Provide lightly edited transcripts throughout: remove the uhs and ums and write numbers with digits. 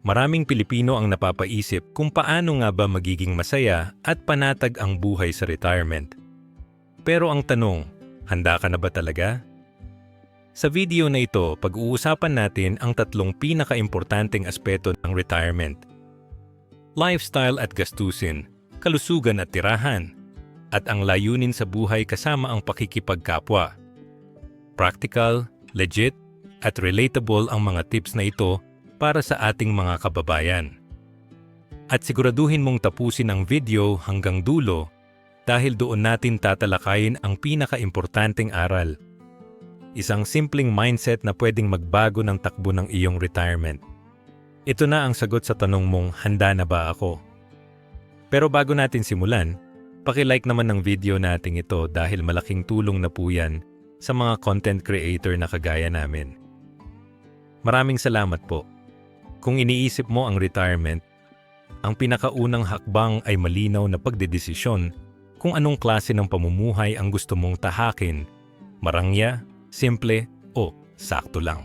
Maraming Pilipino ang napapaisip kung paano nga ba magiging masaya at panatag ang buhay sa retirement. Pero ang tanong, handa ka na ba talaga? Sa video na ito, pag-uusapan natin ang tatlong pinaka-importanteng aspeto ng retirement. Lifestyle at gastusin, kalusugan at tirahan, at ang layunin sa buhay kasama ang pakikipagkapwa. Practical, legit, at relatable ang mga tips na ito para sa ating mga kababayan. At siguraduhin mong tapusin ang video hanggang dulo dahil doon natin tatalakayin ang pinaka-importanteng aral. Isang simpleng mindset na pwedeng magbago ng takbo ng iyong retirement. Ito na ang sagot sa tanong mong, handa na ba ako? Pero bago natin simulan, paki-like naman ng video nating ito dahil malaking tulong na po yan sa mga content creator na kagaya namin. Maraming salamat po. Kung iniisip mo ang retirement, ang pinakaunang hakbang ay malinaw na pagdedesisyon kung anong klase ng pamumuhay ang gusto mong tahakin, marangya, simple o sakto lang.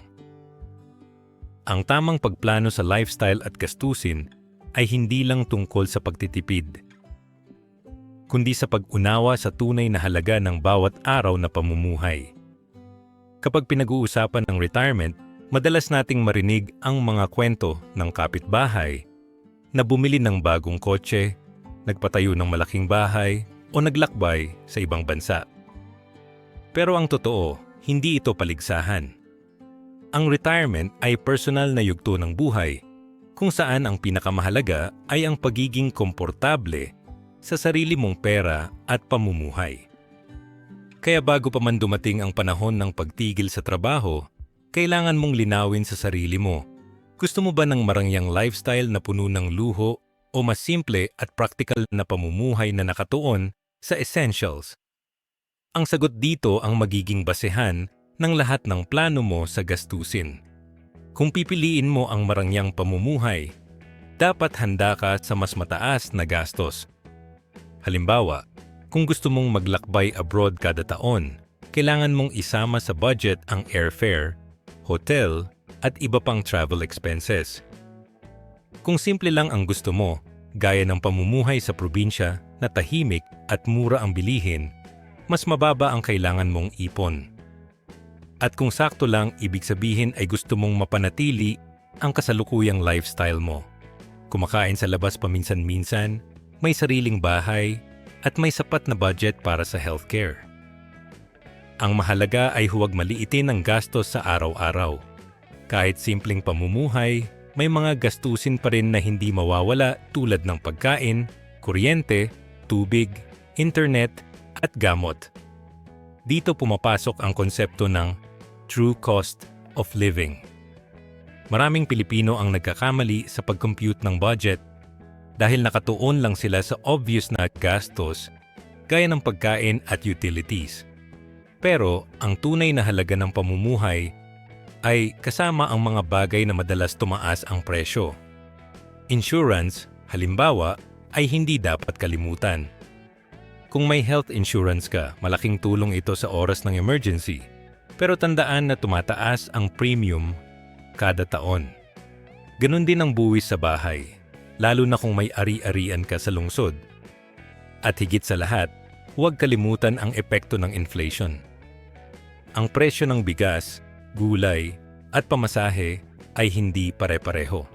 Ang tamang pagplano sa lifestyle at gastusin ay hindi lang tungkol sa pagtitipid, kundi sa pag-unawa sa tunay na halaga ng bawat araw na pamumuhay. Kapag pinag-uusapan ng retirement, madalas nating marinig ang mga kwento ng kapitbahay na bumili ng bagong kotse, nagpatayo ng malaking bahay o naglakbay sa ibang bansa. Pero ang totoo, hindi ito paligsahan. Ang retirement ay personal na yugto ng buhay, kung saan ang pinakamahalaga ay ang pagiging komportable sa sarili mong pera at pamumuhay. Kaya bago pa man dumating ang panahon ng pagtigil sa trabaho, kailangan mong linawin sa sarili mo. Gusto mo ba ng marangyang lifestyle na puno ng luho o mas simple at practical na pamumuhay na nakatuon sa essentials? Ang sagot dito ang magiging basehan ng lahat ng plano mo sa gastusin. Kung pipiliin mo ang marangyang pamumuhay, dapat handa ka sa mas mataas na gastos. Halimbawa, kung gusto mong maglakbay abroad kada taon, kailangan mong isama sa budget ang airfare, hotel, at iba pang travel expenses. Kung simple lang ang gusto mo, gaya ng pamumuhay sa probinsya na tahimik at mura ang bilihin, mas mababa ang kailangan mong ipon. At kung sakto lang, ibig sabihin ay gusto mong mapanatili ang kasalukuyang lifestyle mo. Kumakain sa labas paminsan-minsan, may sariling bahay, at may sapat na budget para sa healthcare. Ang mahalaga ay huwag maliitin ang gastos sa araw-araw. Kahit simpleng pamumuhay, may mga gastusin pa rin na hindi mawawala tulad ng pagkain, kuryente, tubig, internet, at gamot. Dito pumapasok ang konsepto ng true cost of living. Maraming Pilipino ang nagkakamali sa pag-compute ng budget dahil nakatuon lang sila sa obvious na gastos gaya ng pagkain at utilities. Pero ang tunay na halaga ng pamumuhay ay kasama ang mga bagay na madalas tumaas ang presyo. Insurance, halimbawa, ay hindi dapat kalimutan. Kung may health insurance ka, malaking tulong ito sa oras ng emergency. Pero tandaan na tumataas ang premium kada taon. Ganon din ang buwis sa bahay, lalo na kung may ari-arian ka sa lungsod. At higit sa lahat, huwag kalimutan ang epekto ng inflation. Ang presyo ng bigas, gulay, at pamasahe ay hindi pare-pareho.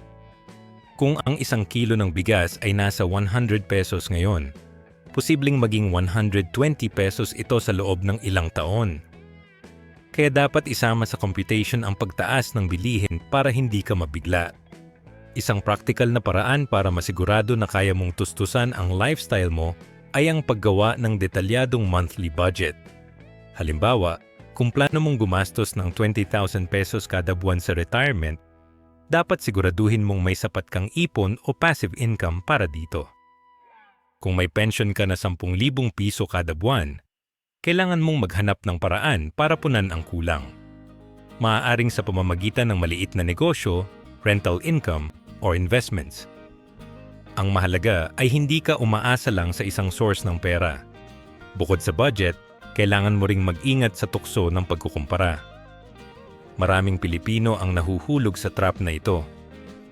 Kung ang 1 kilo ng bigas ay nasa 100 pesos ngayon, posibleng maging 120 pesos ito sa loob ng ilang taon. Kaya dapat isama sa computation ang pagtaas ng bilihin para hindi ka mabigla. Isang practical na paraan para masigurado na kaya mong tustusan ang lifestyle mo ay ang paggawa ng detalyadong monthly budget. Halimbawa, kung plano mong gumastos ng 20,000 pesos kada buwan sa retirement, dapat siguraduhin mong may sapat kang ipon o passive income para dito. Kung may pension ka na 10,000 piso kada buwan, kailangan mong maghanap ng paraan para punan ang kulang. Maaaring sa pamamagitan ng maliit na negosyo, rental income, or investments. Ang mahalaga ay hindi ka umaasa lang sa isang source ng pera. Bukod sa budget, kailangan mo ring mag-ingat sa tukso ng pagkukumpara. Maraming Pilipino ang nahuhulog sa trap na ito.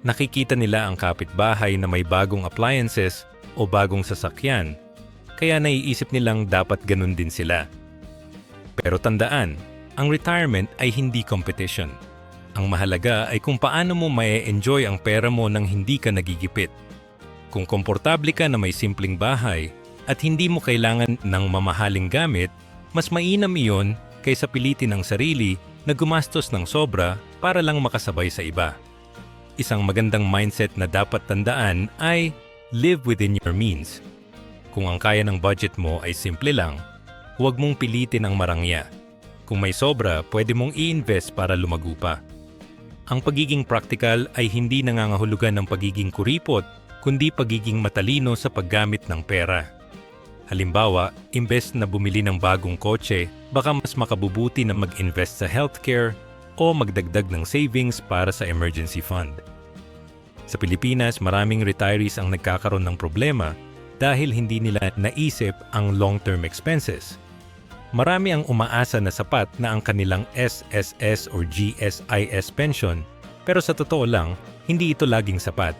Nakikita nila ang kapitbahay na may bagong appliances o bagong sasakyan, kaya naiisip nilang dapat ganun din sila. Pero tandaan, ang retirement ay hindi competition. Ang mahalaga ay kung paano mo ma-enjoy ang pera mo nang hindi ka nagigipit. Kung komportable ka na may simpleng bahay at hindi mo kailangan ng mamahaling gamit, mas mainam iyon kaysa pilitin ang sarili na gumastos ng sobra para lang makasabay sa iba. Isang magandang mindset na dapat tandaan ay live within your means. Kung ang kaya ng budget mo ay simple lang, huwag mong pilitin ang marangya. Kung may sobra, pwede mong i-invest para lumago pa. Ang pagiging practical ay hindi nangangahulugan ng pagiging kuripot, kundi pagiging matalino sa paggamit ng pera. Halimbawa, imbes na bumili ng bagong kotse, baka mas makabubuti na mag-invest sa healthcare o magdagdag ng savings para sa emergency fund. Sa Pilipinas, maraming retirees ang nagkakaroon ng problema dahil hindi nila naisip ang long-term expenses. Marami ang umaasa na sapat na ang kanilang SSS or GSIS pension, pero sa totoo lang, hindi ito laging sapat.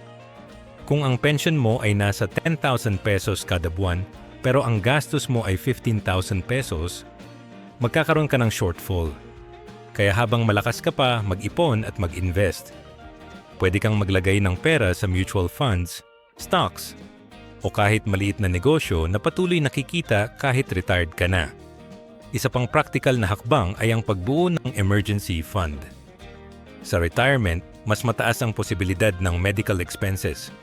Kung ang pension mo ay nasa 10,000 pesos kada buwan, pero ang gastos mo ay 15,000 pesos, magkakaroon ka ng shortfall. Kaya habang malakas ka pa, mag-ipon at mag-invest. Pwede kang maglagay ng pera sa mutual funds, stocks, o kahit maliit na negosyo na patuloy nakikita kahit retired ka na. Isa pang practical na hakbang ay ang pagbuo ng emergency fund. Sa retirement, mas mataas ang posibilidad ng medical expenses.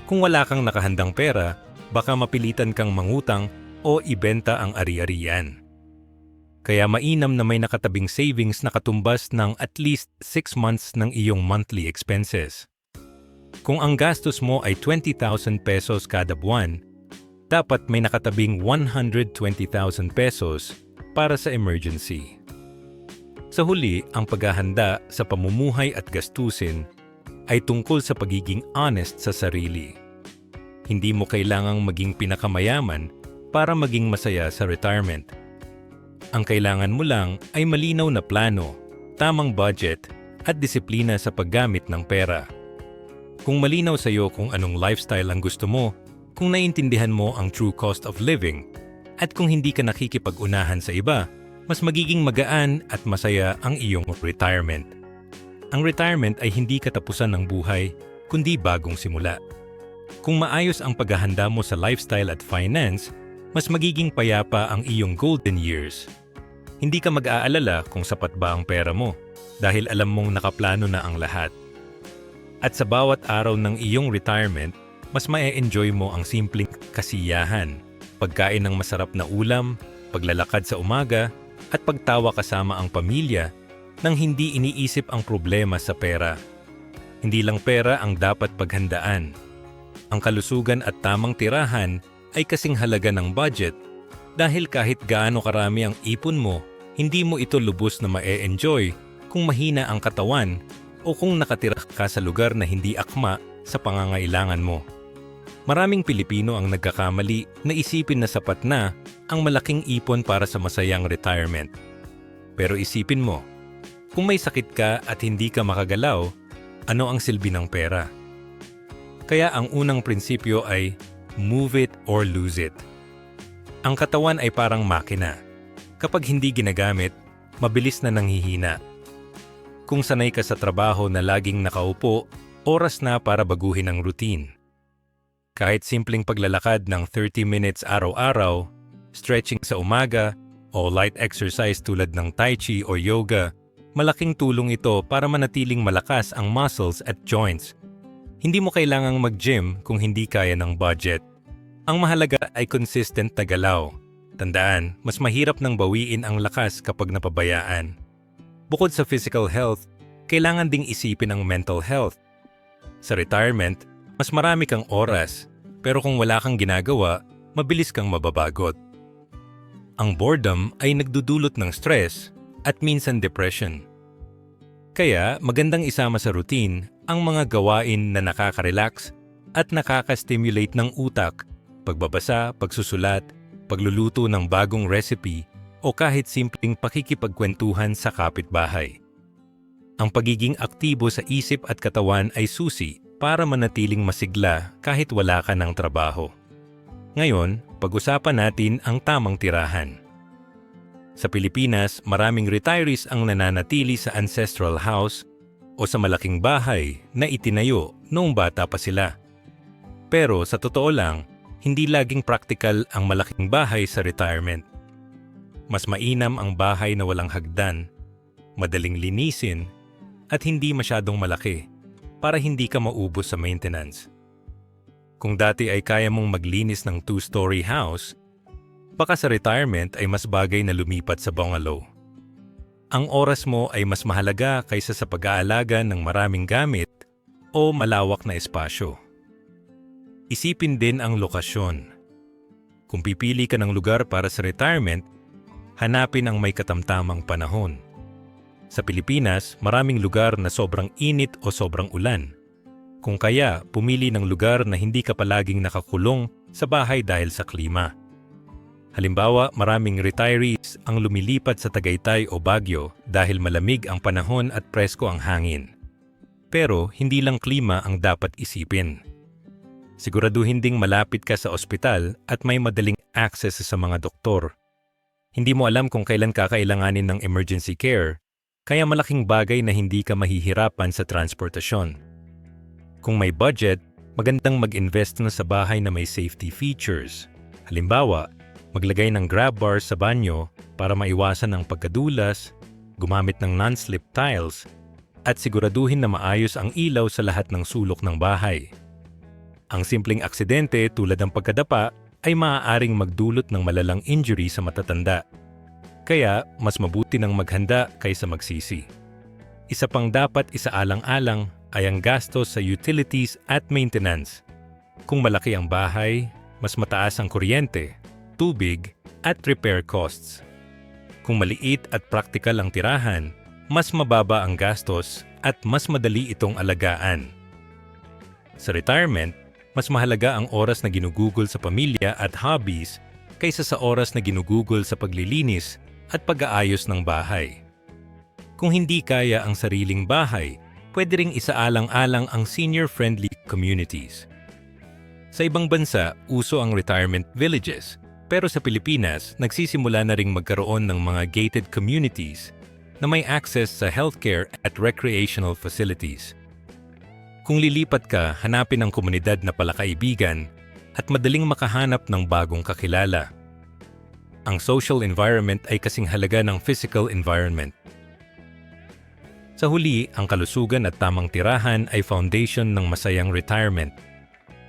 Kung wala kang nakahandang pera, baka mapilitan kang mangutang o ibenta ang ari-arian. Kaya mainam na may nakatabing savings na katumbas ng at least 6 months ng iyong monthly expenses. Kung ang gastos mo ay 20,000 pesos kada buwan, dapat may nakatabing 120,000 pesos para sa emergency. Sa huli, ang paghahanda sa pamumuhay at gastusin ay tungkol sa pagiging honest sa sarili. Hindi mo kailangang maging pinakamayaman para maging masaya sa retirement. Ang kailangan mo lang ay malinaw na plano, tamang budget, at disiplina sa paggamit ng pera. Kung malinaw sa iyo kung anong lifestyle ang gusto mo, kung naiintindihan mo ang true cost of living, at kung hindi ka nakikipag-unahan sa iba, mas magiging magaan at masaya ang iyong retirement. Ang retirement ay hindi katapusan ng buhay, kundi bagong simula. Kung maayos ang paghahanda mo sa lifestyle at finance, mas magiging payapa ang iyong golden years. Hindi ka mag-aalala kung sapat ba ang pera mo dahil alam mong nakaplano na ang lahat. At sa bawat araw ng iyong retirement, mas ma-enjoy mo ang simpleng kasiyahan, pagkain ng masarap na ulam, paglalakad sa umaga, at pagtawa kasama ang pamilya nang hindi iniisip ang problema sa pera. Hindi lang pera ang dapat paghandaan. Ang kalusugan at tamang tirahan ay kasing halaga ng budget dahil kahit gaano karami ang ipon mo, hindi mo ito lubos na ma-enjoy kung mahina ang katawan o kung nakatira ka sa lugar na hindi akma sa pangangailangan mo. Maraming Pilipino ang nagkakamali na isipin na sapat na ang malaking ipon para sa masayang retirement. Pero isipin mo, kung may sakit ka at hindi ka makagalaw, ano ang silbi ng pera? Kaya ang unang prinsipyo ay move it or lose it. Ang katawan ay parang makina. Kapag hindi ginagamit, mabilis na nanghihina. Kung sanay ka sa trabaho na laging nakaupo, oras na para baguhin ang routine. Kahit simpleng paglalakad ng 30 minutes araw-araw, stretching sa umaga, o light exercise tulad ng tai chi o yoga, malaking tulong ito para manatiling malakas ang muscles at joints. Hindi mo kailangang mag-gym kung hindi kaya ng budget. Ang mahalaga ay consistent na galaw. Tandaan, mas mahirap nang bawiin ang lakas kapag napabayaan. Bukod sa physical health, kailangan ding isipin ang mental health. Sa retirement, mas marami kang oras, pero kung wala kang ginagawa, mabilis kang mababagot. Ang boredom ay nagdudulot ng stress at minsan depression. Kaya magandang isama sa routine ang mga gawain na nakaka-relax at nakaka-stimulate ng utak, pagbabasa, pagsusulat, pagluluto ng bagong recipe, o kahit simpleng pakikipagkwentuhan sa kapitbahay. Ang pagiging aktibo sa isip at katawan ay susi para manatiling masigla kahit wala ka ng trabaho. Ngayon, pag-usapan natin ang tamang tirahan. Sa Pilipinas, maraming retirees ang nananatili sa ancestral house o sa malaking bahay na itinayo noong bata pa sila. Pero sa totoo lang, hindi laging practical ang malaking bahay sa retirement. Mas mainam ang bahay na walang hagdan, madaling linisin, at hindi masyadong malaki para hindi ka maubos sa maintenance. Kung dati ay kaya mong maglinis ng 2-story house, baka sa retirement ay mas bagay na lumipat sa bungalow. Ang oras mo ay mas mahalaga kaysa sa pag-aalaga ng maraming gamit o malawak na espasyo. Isipin din ang lokasyon. Kung pipili ka ng lugar para sa retirement, hanapin ang may katamtamang panahon. Sa Pilipinas, maraming lugar na sobrang init o sobrang ulan. Kung kaya, pumili ng lugar na hindi ka palaging nakakulong sa bahay dahil sa klima. Halimbawa, maraming retirees ang lumilipat sa Tagaytay o Baguio dahil malamig ang panahon at presko ang hangin. Pero hindi lang klima ang dapat isipin. Siguraduhin ding malapit ka sa ospital at may madaling access sa mga doktor. Hindi mo alam kung kailan kakailanganin ng emergency care, kaya malaking bagay na hindi ka mahihirapan sa transportasyon. Kung may budget, magandang mag-invest na sa bahay na may safety features. Halimbawa, maglagay ng grab bar sa banyo para maiwasan ang pagkadulas, gumamit ng non-slip tiles, at siguraduhin na maayos ang ilaw sa lahat ng sulok ng bahay. Ang simpleng aksidente tulad ng pagkadapa ay maaaring magdulot ng malalang injury sa matatanda. Kaya, mas mabuti ng maghanda kaysa magsisi. Isa pang dapat isaalang-alang ay ang gastos sa utilities at maintenance. Kung malaki ang bahay, mas mataas ang kuryente, tubig, at repair costs. Kung maliit at practical ang tirahan, mas mababa ang gastos at mas madali itong alagaan. Sa retirement, mas mahalaga ang oras na ginugugol sa pamilya at hobbies kaysa sa oras na ginugugol sa paglilinis at pag-aayos ng bahay. Kung hindi kaya ang sariling bahay, pwede ring isaalang-alang ang senior-friendly communities. Sa ibang bansa, uso ang retirement villages. Pero sa Pilipinas, nagsisimula na ring magkaroon ng mga gated communities na may access sa healthcare at recreational facilities. Kung lilipat ka, hanapin ang komunidad na palakaibigan at madaling makahanap ng bagong kakilala. Ang social environment ay kasing halaga ng physical environment. Sa huli, ang kalusugan at tamang tirahan ay foundation ng masayang retirement.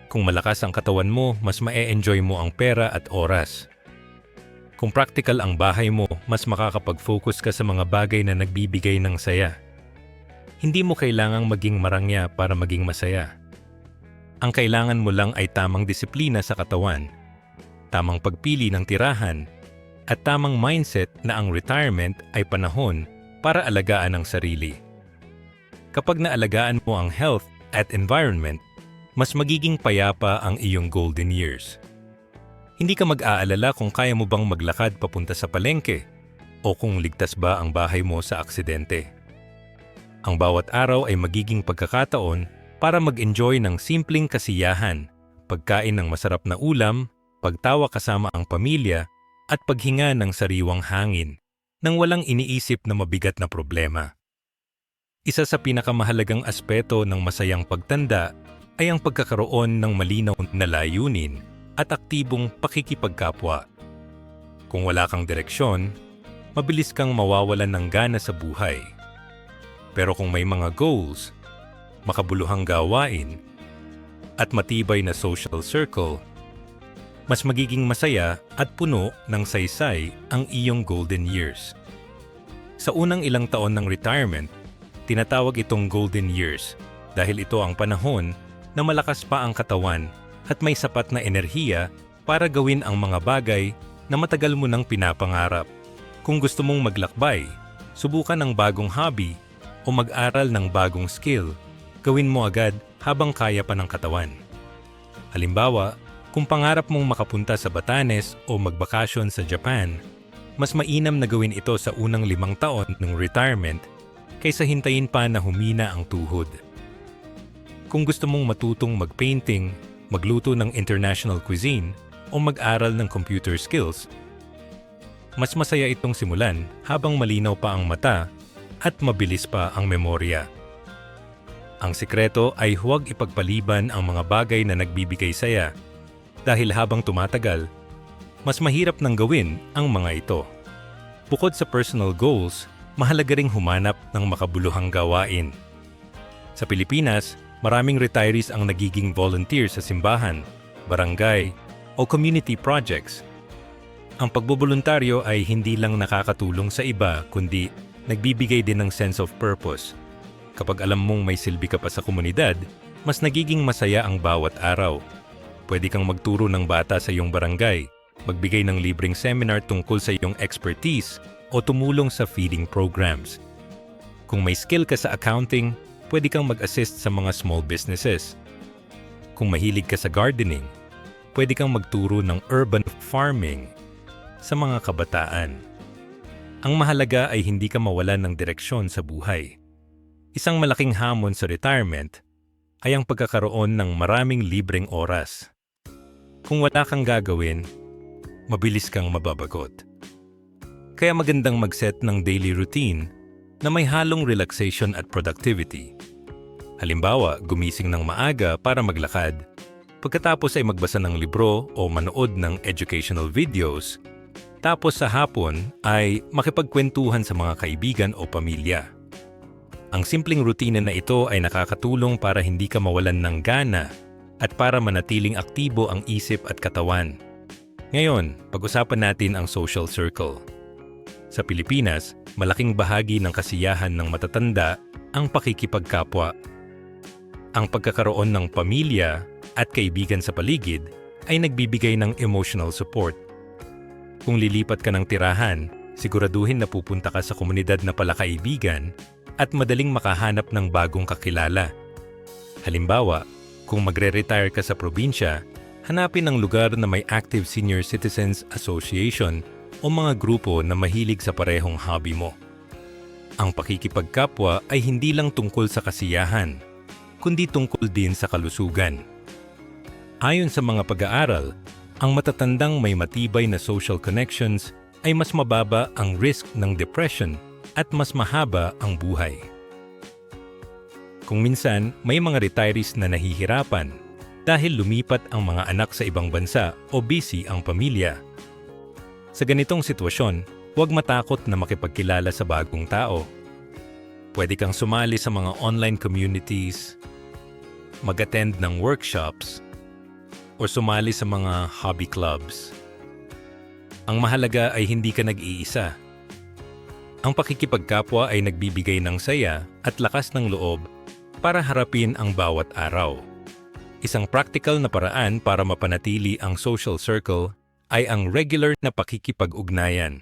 Kung malakas ang katawan mo, mas ma-enjoy mo ang pera at oras. Kung practical ang bahay mo, mas makakapag-focus ka sa mga bagay na nagbibigay ng saya. Hindi mo kailangang maging marangya para maging masaya. Ang kailangan mo lang ay tamang disiplina sa katawan, tamang pagpili ng tirahan, at tamang mindset na ang retirement ay panahon para alagaan ang sarili. Kapag naalagaan mo ang health at environment, mas magiging payapa ang iyong golden years. Hindi ka mag-aalala kung kaya mo bang maglakad papunta sa palengke o kung ligtas ba ang bahay mo sa aksidente. Ang bawat araw ay magiging pagkakataon para mag-enjoy ng simpleng kasiyahan, pagkain ng masarap na ulam, pagtawa kasama ang pamilya, at paghinga ng sariwang hangin nang walang iniisip na mabigat na problema. Isa sa pinakamahalagang aspeto ng masayang pagtanda ay ang pagkakaroon ng malinaw na layunin at aktibong pakikipagkapwa. Kung wala kang direksyon, mabilis kang mawawalan ng gana sa buhay. Pero kung may mga goals, makabuluhang gawain, at matibay na social circle, mas magiging masaya at puno ng saysay ang iyong golden years. Sa unang ilang taon ng retirement, tinatawag itong golden years dahil ito ang panahon na malakas pa ang katawan at may sapat na enerhiya para gawin ang mga bagay na matagal mo nang pinapangarap. Kung gusto mong maglakbay, subukan ng bagong hobby o mag-aral ng bagong skill, gawin mo agad habang kaya pa ng katawan. Halimbawa, kung pangarap mong makapunta sa Batanes o magbakasyon sa Japan, mas mainam na gawin ito sa unang 5 taon ng retirement kaysa hintayin pa na humina ang tuhod. Kung gusto mong matutong mag-painting, magluto ng international cuisine, o mag-aral ng computer skills, mas masaya itong simulan habang malinaw pa ang mata at mabilis pa ang memorya. Ang sikreto ay huwag ipagpaliban ang mga bagay na nagbibigay saya dahil habang tumatagal, mas mahirap nang gawin ang mga ito. Bukod sa personal goals, mahalaga ring humanap ng makabuluhang gawain. Sa Pilipinas, maraming retirees ang nagiging volunteer sa simbahan, barangay, o community projects. Ang pagboboluntaryo ay hindi lang nakakatulong sa iba kundi nagbibigay din ng sense of purpose. Kapag alam mong may silbi ka pa sa komunidad, mas nagiging masaya ang bawat araw. Pwede kang magturo ng bata sa iyong barangay, magbigay ng libreng seminar tungkol sa iyong expertise o tumulong sa feeding programs. Kung may skill ka sa accounting, pwede kang mag-assist sa mga small businesses. Kung mahilig ka sa gardening, pwede kang magturo ng urban farming sa mga kabataan. Ang mahalaga ay hindi ka mawalan ng direksyon sa buhay. Isang malaking hamon sa retirement ay ang pagkakaroon ng maraming libreng oras. Kung wala kang gagawin, mabilis kang mababagot. Kaya magandang mag-set ng daily routine na may halong relaxation at productivity. Halimbawa, gumising ng maaga para maglakad, pagkatapos ay magbasa ng libro o manood ng educational videos, tapos sa hapon ay makipagkwentuhan sa mga kaibigan o pamilya. Ang simpleng rutina na ito ay nakakatulong para hindi ka mawalan ng gana at para manatiling aktibo ang isip at katawan. Ngayon, pag-usapan natin ang social circle. Sa Pilipinas, malaking bahagi ng kasiyahan ng matatanda ang pakikipagkapwa. Ang pagkakaroon ng pamilya at kaibigan sa paligid ay nagbibigay ng emotional support. Kung lilipat ka ng tirahan, siguraduhin na pupunta ka sa komunidad na palakaibigan at madaling makahanap ng bagong kakilala. Halimbawa, kung magre-retire ka sa probinsya, hanapin ang lugar na may active senior citizens association o mga grupo na mahilig sa parehong hobby mo. Ang pakikipagkapwa ay hindi lang tungkol sa kasiyahan, kundi tungkol din sa kalusugan. Ayon sa mga pag-aaral, ang matatandang may matibay na social connections ay mas mababa ang risk ng depression at mas mahaba ang buhay. Kung minsan, may mga retirees na nahihirapan dahil lumipat ang mga anak sa ibang bansa o busy ang pamilya. Sa ganitong sitwasyon, huwag matakot na makipagkilala sa bagong tao. Pwede kang sumali sa mga online communities, mag-attend ng workshops, o sumali sa mga hobby clubs. Ang mahalaga ay hindi ka nag-iisa. Ang pakikipagkapwa ay nagbibigay ng saya at lakas ng loob para harapin ang bawat araw. Isang practical na paraan para mapanatili ang social circle ay ang regular na pakikipag-ugnayan.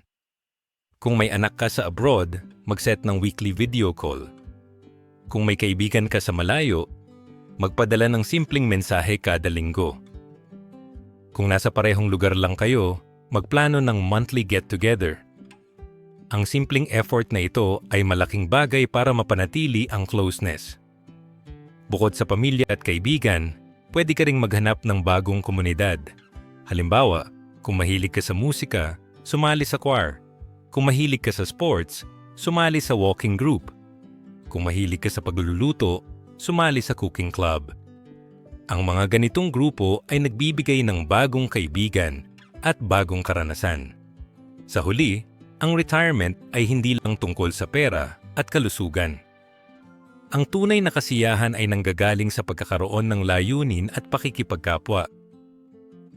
Kung may anak ka sa abroad, mag-set ng weekly video call. Kung may kaibigan ka sa malayo, magpadala ng simpleng mensahe kada linggo. Kung nasa parehong lugar lang kayo, magplano ng monthly get-together. Ang simpleng effort na ito ay malaking bagay para mapanatili ang closeness. Bukod sa pamilya at kaibigan, pwede ka ring maghanap ng bagong komunidad. Halimbawa, kung mahilig ka sa musika, sumali sa choir. Kung mahilig ka sa sports, sumali sa walking group. Kung mahilig ka sa pagluluto, sumali sa cooking club. Ang mga ganitong grupo ay nagbibigay ng bagong kaibigan at bagong karanasan. Sa huli, ang retirement ay hindi lang tungkol sa pera at kalusugan. Ang tunay na kasiyahan ay nanggagaling sa pagkakaroon ng layunin at pakikipagkapwa.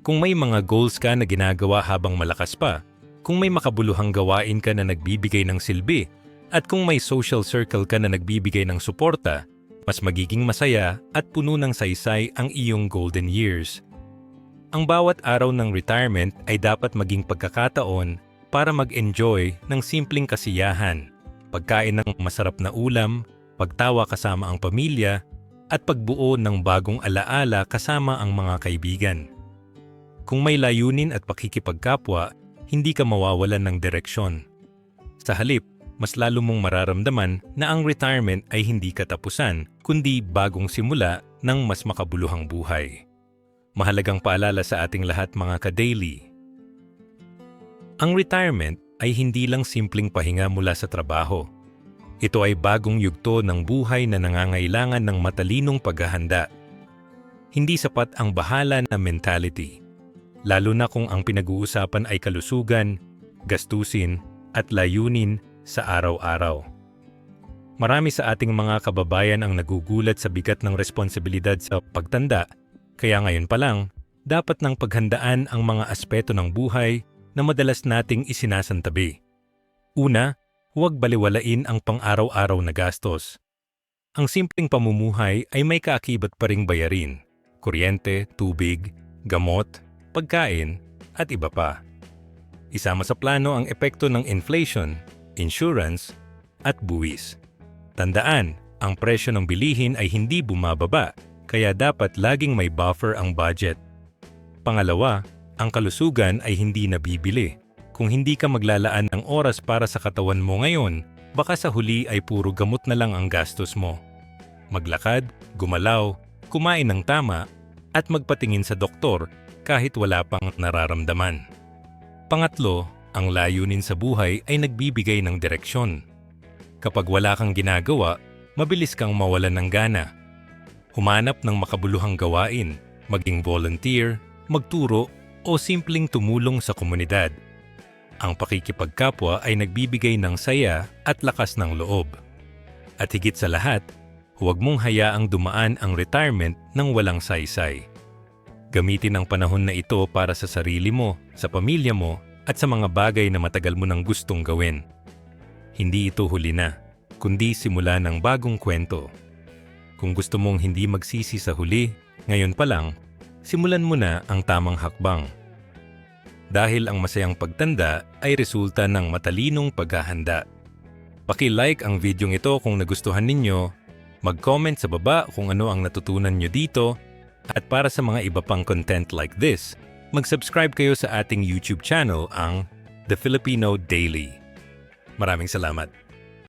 Kung may mga goals ka na ginagawa habang malakas pa, kung may makabuluhang gawain ka na nagbibigay ng silbi, at kung may social circle ka na nagbibigay ng suporta, mas magiging masaya at puno ng saysay ang iyong golden years. Ang bawat araw ng retirement ay dapat maging pagkakataon para mag-enjoy ng simpleng kasiyahan, pagkain ng masarap na ulam, pagtawa kasama ang pamilya, at pagbuo ng bagong alaala kasama ang mga kaibigan. Kung may layunin at pakikipagkapwa, hindi ka mawawalan ng direksyon. Sa halip, mas lalo mong mararamdaman na ang retirement ay hindi katapusan, kundi bagong simula ng mas makabuluhang buhay. Mahalagang paalala sa ating lahat mga ka-daily. Ang retirement ay hindi lang simpleng pahinga mula sa trabaho. Ito ay bagong yugto ng buhay na nangangailangan ng matalinong paghahanda. Hindi sapat ang bahala na mentality, lalo na kung ang pinag-uusapan ay kalusugan, gastusin, at layunin sa araw-araw. Marami sa ating mga kababayan ang nagugulat sa bigat ng responsibilidad sa pagtanda, kaya ngayon pa lang, dapat nang paghandaan ang mga aspeto ng buhay na madalas nating isinasantabi. Una, huwag baliwalain ang pang-araw-araw na gastos. Ang simpleng pamumuhay ay may kaakibat pa ring bayarin: kuryente, tubig, gamot, pagkain, at iba pa. Isama sa plano ang epekto ng inflation, insurance, at buwis. Tandaan, ang presyo ng bilihin ay hindi bumababa, kaya dapat laging may buffer ang budget. Pangalawa, ang kalusugan ay hindi nabibili. Kung hindi ka maglalaan ng oras para sa katawan mo ngayon, baka sa huli ay puro gamot na lang ang gastos mo. Maglakad, gumalaw, kumain ng tama, at magpatingin sa doktor kahit wala pang nararamdaman. Pangatlo, ang layunin sa buhay ay nagbibigay ng direksyon. Kapag wala kang ginagawa, mabilis kang mawalan ng gana. Humanap ng makabuluhang gawain, maging volunteer, magturo, o simpleng tumulong sa komunidad. Ang pakikipagkapwa ay nagbibigay ng saya at lakas ng loob. At higit sa lahat, huwag mong hayaang dumaan ang retirement ng walang saysay. Gamitin ang panahon na ito para sa sarili mo, sa pamilya mo, at sa mga bagay na matagal mo nang gustong gawin. Hindi ito huli na, kundi simula ng bagong kwento. Kung gusto mong hindi magsisi sa huli, ngayon pa lang, simulan mo na ang tamang hakbang. Dahil ang masayang pagtanda ay resulta ng matalinong paghahanda. Paki-like ang videong ito kung nagustuhan ninyo, mag-comment sa baba kung ano ang natutunan nyo dito, at para sa mga iba pang content like this, mag-subscribe kayo sa ating YouTube channel, ang The Filipino Daily. Maraming salamat.